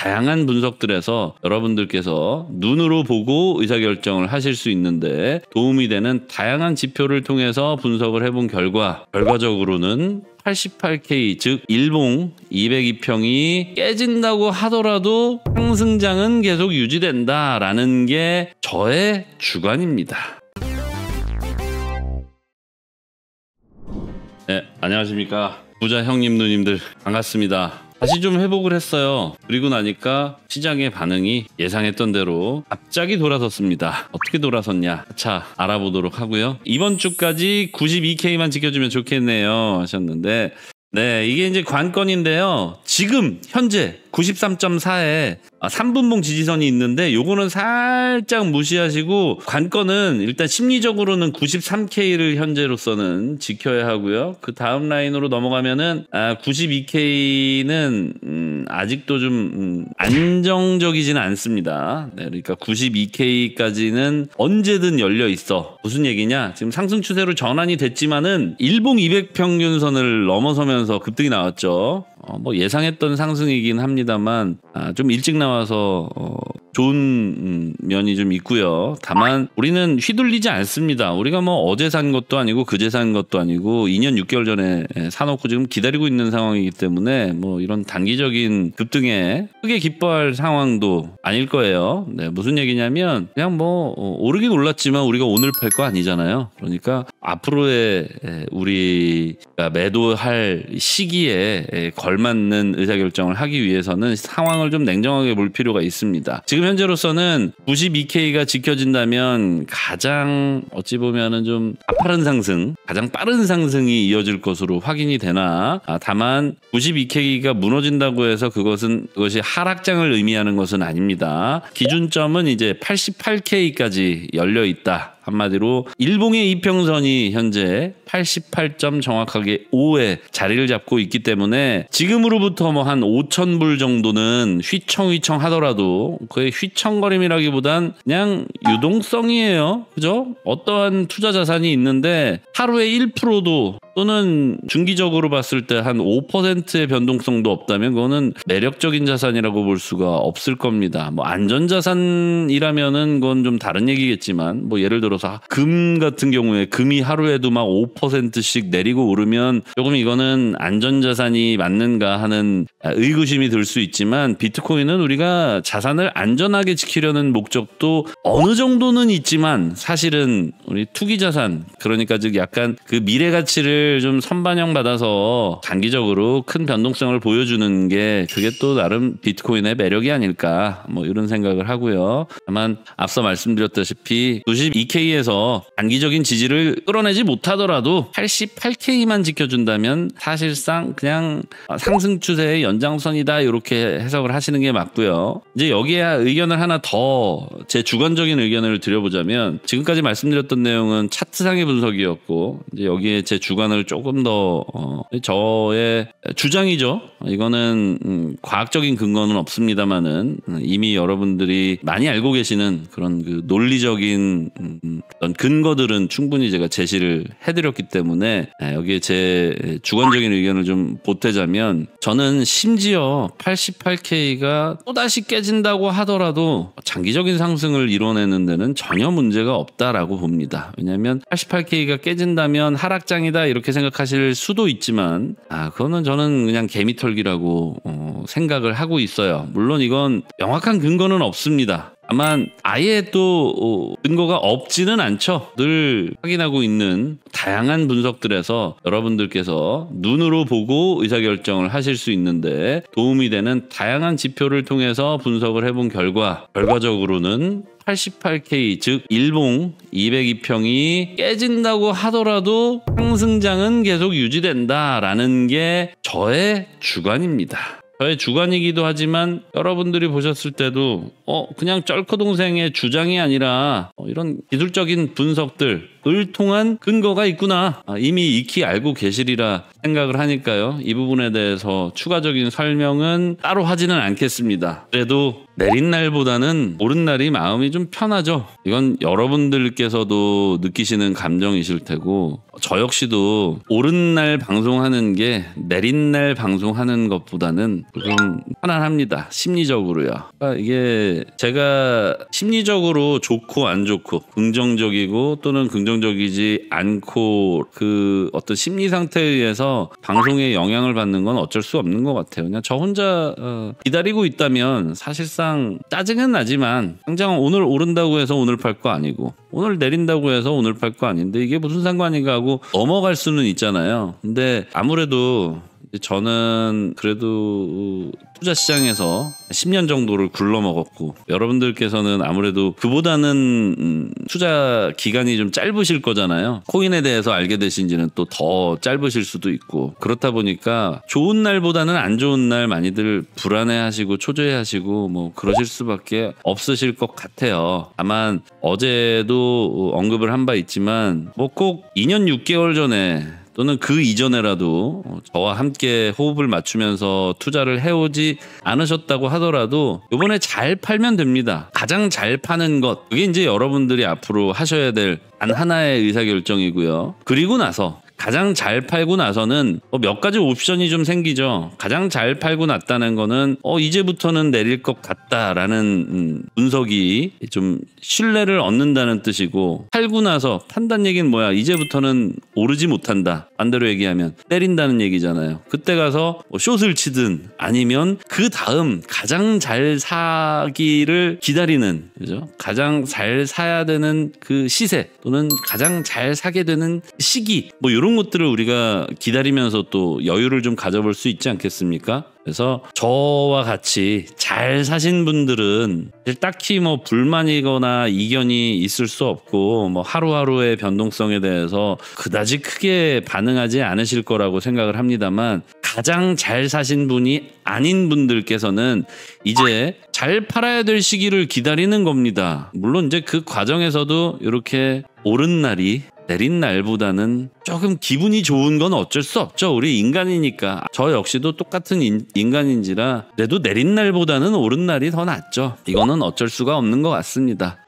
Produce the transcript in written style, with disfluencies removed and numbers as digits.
다양한 분석들에서 여러분들께서 눈으로 보고 의사결정을 하실 수 있는데 도움이 되는 다양한 지표를 통해서 분석을 해본 결과적으로는 88K 즉 일봉 202평이 깨진다고 하더라도 상승장은 계속 유지된다라는 게 저의 주관입니다. 네, 안녕하십니까 부자 형님 누님들 반갑습니다. 다시 좀 회복을 했어요. 그리고 나니까 시장의 반응이 예상했던 대로 갑자기 돌아섰습니다. 어떻게 돌아섰냐 차 알아보도록 하고요. 이번 주까지 92K만 지켜주면 좋겠네요 하셨는데, 네, 이게 이제 관건인데요. 지금 현재 93.4에 3분봉 지지선이 있는데 요거는 살짝 무시하시고 관건은 일단 심리적으로는 93K를 현재로서는 지켜야 하고요. 그 다음 라인으로 넘어가면은 92K는 아직도 좀 안정적이지는 않습니다. 네, 그러니까 92K까지는 언제든 열려 있어. 무슨 얘기냐? 지금 상승 추세로 전환이 됐지만은 일봉 200평균선을 넘어서면서 급등이 나왔죠. 뭐 예상했던 상승이긴 합니다만 좀 일찍 나와서 좋은 면이 좀 있고요. 다만 우리는 휘둘리지 않습니다. 우리가 뭐 어제 산 것도 아니고 그제 산 것도 아니고 2년 6개월 전에 사놓고 지금 기다리고 있는 상황이기 때문에 뭐 이런 단기적인 급등에 크게 기뻐할 상황도 아닐 거예요. 네, 무슨 얘기냐면 그냥 뭐 오르긴 올랐지만 우리가 오늘 팔 거 아니잖아요. 그러니까 앞으로의 우리가 매도할 시기에 걸맞는 의사결정을 하기 위해서는 상황을 좀 냉정하게 볼 필요가 있습니다. 지금 현재로서는 92K가 지켜진다면 가장 어찌 보면은 좀 가파른 상승, 가장 빠른 상승이 이어질 것으로 확인이 되나, 다만 92K가 무너진다고 해서 그것이 하락장을 의미하는 것은 아닙니다. 기준점은 이제 88K까지 열려 있다. 한마디로 일봉의 이평선이 현재 88점 정확하게 5에 자리를 잡고 있기 때문에 지금으로부터 뭐 한 5,000불 정도는 휘청휘청 하더라도 그의 휘청거림이라기보단 그냥 유동성이에요. 그죠? 어떠한 투자 자산이 있는데 하루에 1%도 또는 중기적으로 봤을 때 한 5%의 변동성도 없다면 그거는 매력적인 자산이라고 볼 수가 없을 겁니다. 뭐 안전자산이라면은 그건 좀 다른 얘기겠지만 뭐 예를 들어서 금 같은 경우에 금이 하루에도 막 5%씩 내리고 오르면 조금 이거는 안전자산이 맞는가 하는 의구심이 들 수 있지만 비트코인은 우리가 자산을 안전하게 지키려는 목적도 어느 정도는 있지만 사실은 우리 투기자산 그러니까 즉 약간 그 미래 가치를 좀 선반영 받아서 단기적으로 큰 변동성을 보여주는 게 그게 또 나름 비트코인의 매력이 아닐까 뭐 이런 생각을 하고요. 다만 앞서 말씀드렸다시피 92K에서 단기적인 지지를 끌어내지 못하더라도 88K만 지켜준다면 사실상 그냥 상승 추세의 연장선이다 이렇게 해석을 하시는 게 맞고요. 이제 여기에 의견을 하나 더 제 주관적인 의견을 드려보자면 지금까지 말씀드렸던 내용은 차트상의 분석이었고 이제 여기에 제 주관을 조금 더 저의 주장이죠. 이거는 과학적인 근거는 없습니다만은 이미 여러분들이 많이 알고 계시는 그런 그 논리적인 어떤 근거들은 충분히 제가 제시를 해드렸기 때문에 여기에 제 주관적인 의견을 좀 보태자면 저는 심지어 88K가 또다시 깨진다고 하더라도 장기적인 상승을 이뤄내는 데는 전혀 문제가 없다라고 봅니다. 왜냐하면 88K가 깨진다면 하락장이다 이렇게 생각하실 수도 있지만 그거는 저는 그냥 개미털기라고 생각을 하고 있어요. 물론 이건 명확한 근거는 없습니다. 다만 아예 또 근거가 없지는 않죠. 늘 확인하고 있는 다양한 분석들에서 여러분들께서 눈으로 보고 의사결정을 하실 수 있는데 도움이 되는 다양한 지표를 통해서 분석을 해본 결과적으로는 88K 즉 일봉 202평이 깨진다고 하더라도 상승장은 계속 유지된다라는 게 저의 주관입니다. 저의 주관이기도 하지만 여러분들이 보셨을 때도 그냥 쩔커 동생의 주장이 아니라 이런 기술적인 분석들 을 통한 근거가 있구나. 이미 익히 알고 계시리라 생각을 하니까요. 이 부분에 대해서 추가적인 설명은 따로 하지는 않겠습니다. 그래도 내린 날보다는 오른 날이 마음이 좀 편하죠. 이건 여러분들께서도 느끼시는 감정이실 테고 저 역시도 오른 날 방송하는 게 내린 날 방송하는 것보다는 좀 편안합니다. 심리적으로요. 그러니까 이게 제가 심리적으로 좋고 안 좋고 긍정적이고 또는 긍정적이지 않고 그 어떤 심리 상태에 의해서 방송에 영향을 받는 건 어쩔 수 없는 것 같아요. 그냥 저 혼자 기다리고 있다면 사실상 짜증은 나지만 당장 오늘 오른다고 해서 오늘 팔 거 아니고 오늘 내린다고 해서 오늘 팔 거 아닌데 이게 무슨 상관인가 하고 넘어갈 수는 있잖아요. 근데 아무래도 저는 그래도 투자 시장에서 10년 정도를 굴러먹었고 여러분들께서는 아무래도 그보다는 투자 기간이 좀 짧으실 거잖아요. 코인에 대해서 알게 되신 지는 또 더 짧으실 수도 있고 그렇다 보니까 좋은 날보다는 안 좋은 날 많이들 불안해하시고 초조해하시고 뭐 그러실 수밖에 없으실 것 같아요. 다만 어제도 언급을 한 바 있지만 뭐 꼭 2년 6개월 전에 또는 그 이전에라도 저와 함께 호흡을 맞추면서 투자를 해오지 않으셨다고 하더라도 이번에 잘 팔면 됩니다. 가장 잘 파는 것 그게 이제 여러분들이 앞으로 하셔야 될 단 하나의 의사결정이고요. 그리고 나서 가장 잘 팔고 나서는 몇 가지 옵션이 좀 생기죠. 가장 잘 팔고 났다는 거는 이제부터는 내릴 것 같다라는 분석이 좀 신뢰를 얻는다는 뜻이고 팔고 나서 판단 얘기는 뭐야? 이제부터는 오르지 못한다. 반대로 얘기하면 때린다는 얘기잖아요. 그때 가서 숏을 치든 아니면 그 다음 가장 잘 사기를 기다리는 그죠? 가장 잘 사야 되는 그 시세 또는 가장 잘 사게 되는 시기 뭐 이런 것들을 우리가 기다리면서 또 여유를 좀 가져볼 수 있지 않겠습니까? 그래서 저와 같이 잘 사신 분들은 딱히 뭐 불만이거나 이견이 있을 수 없고 뭐 하루하루의 변동성에 대해서 그다지 크게 반응하지 않으실 거라고 생각을 합니다만 가장 잘 사신 분이 아닌 분들께서는 이제 잘 팔아야 될 시기를 기다리는 겁니다. 물론 이제 그 과정에서도 이렇게 오른 날이 내린 날보다는 조금 기분이 좋은 건 어쩔 수 없죠. 우리 인간이니까. 저 역시도 똑같은 인간인지라 그래도 내린 날보다는 오른 날이 더 낫죠. 이거는 어쩔 수가 없는 것 같습니다.